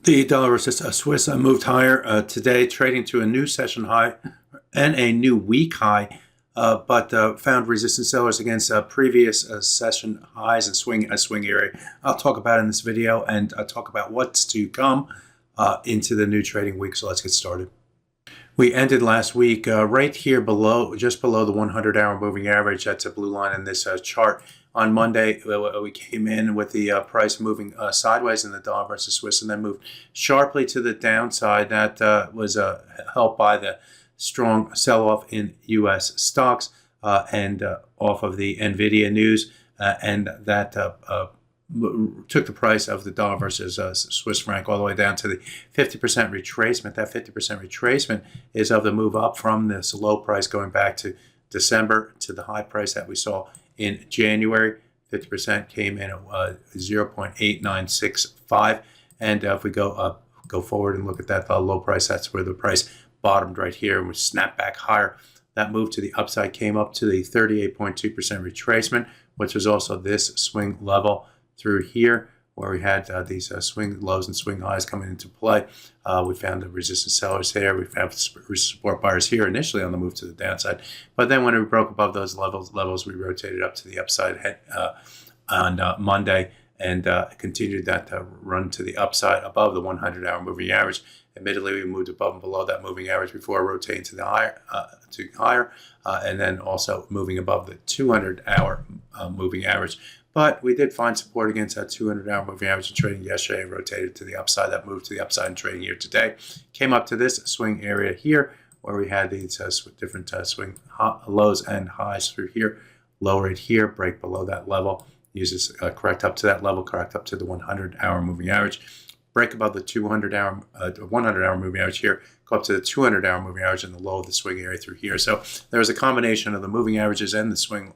The dollar versus Swiss moved higher today, trading to a new session high and a new week high, but found resistance sellers against previous session highs and swing area. I'll talk about in this video and talk about what's to come into the new trading week. So let's get started. We ended last week right here below, just below the 100-hour moving average. That's a blue line in this chart. On Monday, we came in with the price moving sideways in the dollar versus Swiss, and then moved sharply to the downside. That was helped by the strong sell-off in U.S. stocks and off of the NVIDIA news, and that took the price of the dollar versus Swiss franc all the way down to the 50% retracement. That 50% retracement is of the move up from this low price going back to December to the high price that we saw in January. 50% came in at 0.8965, and if we go forward and look at that low price, that's where the price bottomed right here and was snapped back higher. That move to the upside came up to the 38.2% retracement, which was also this swing level through here, where we had these swing lows and swing highs coming into play. We found the resistance sellers here. We found support buyers here initially on the move to the downside. But then when we broke above those levels, we rotated up to the upside on Monday and continued that run to the upside above the 100-hour moving average. Admittedly, we moved above and below that moving average before rotating to the higher, and then also moving above the 200-hour moving average. But we did find support against that 200-hour moving average in trading yesterday, rotated to the upside. That moved to the upside in trading here today. Came up to this swing area here, where we had these different swing lows and highs through here. Low right here, break below that level. Uses correct up to that level, correct up to the 100-hour moving average. Break above the 100-hour moving average here, go up to the 200-hour moving average and the low of the swing area through here. So there was a combination of the moving averages and the swing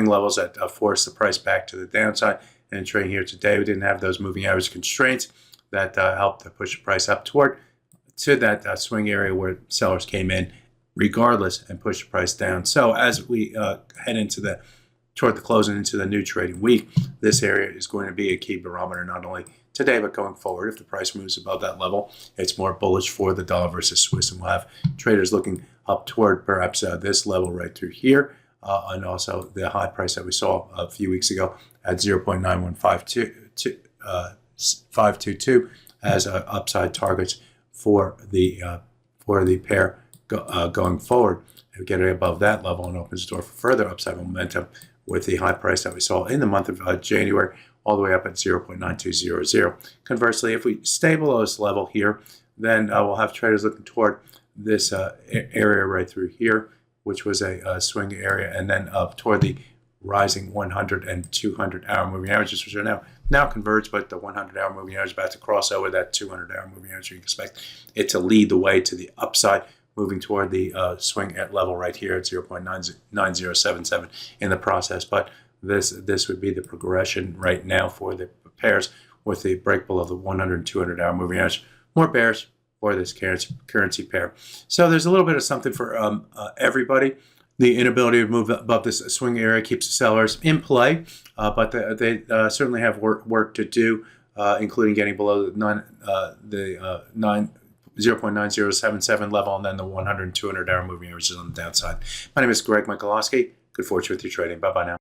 levels that forced the price back to the downside. And trading here today, we didn't have those moving average constraints that helped to push the price up to that swing area where sellers came in regardless and pushed the price down. So as we head into toward the close and into the new trading week, this area is going to be a key barometer, not only today, but going forward. If the price moves above that level, it's more bullish for the dollar versus Swiss, and we'll have traders looking up toward perhaps this level right through here, and also the high price that we saw a few weeks ago at 0.91522 as upside targets for the pair going forward. If we get it above that level and opens the door for further upside momentum with the high price that we saw in the month of January, all the way up at 0.9200. Conversely, if we stay below this level here, then we'll have traders looking toward this area right through here, which was a swing area, and then up toward the rising 100 and 200-hour moving averages, which are now converged, but the 100-hour moving average is about to cross over that 200-hour moving average. You can expect it to lead the way to the upside, moving toward the swing at level right here at 0.9077 in the process. But this would be the progression right now for the pairs with the break below the 100 and 200-hour moving average. More bears for this currency pair. So there's a little bit of something for everybody. The inability to move above this swing area keeps the sellers in play, but they certainly have work to do, including getting below the 0.9077 level, and then the 100 and 200-hour moving averages on the downside. My name is Greg Michalowski. Good fortune with your trading. Bye-bye now.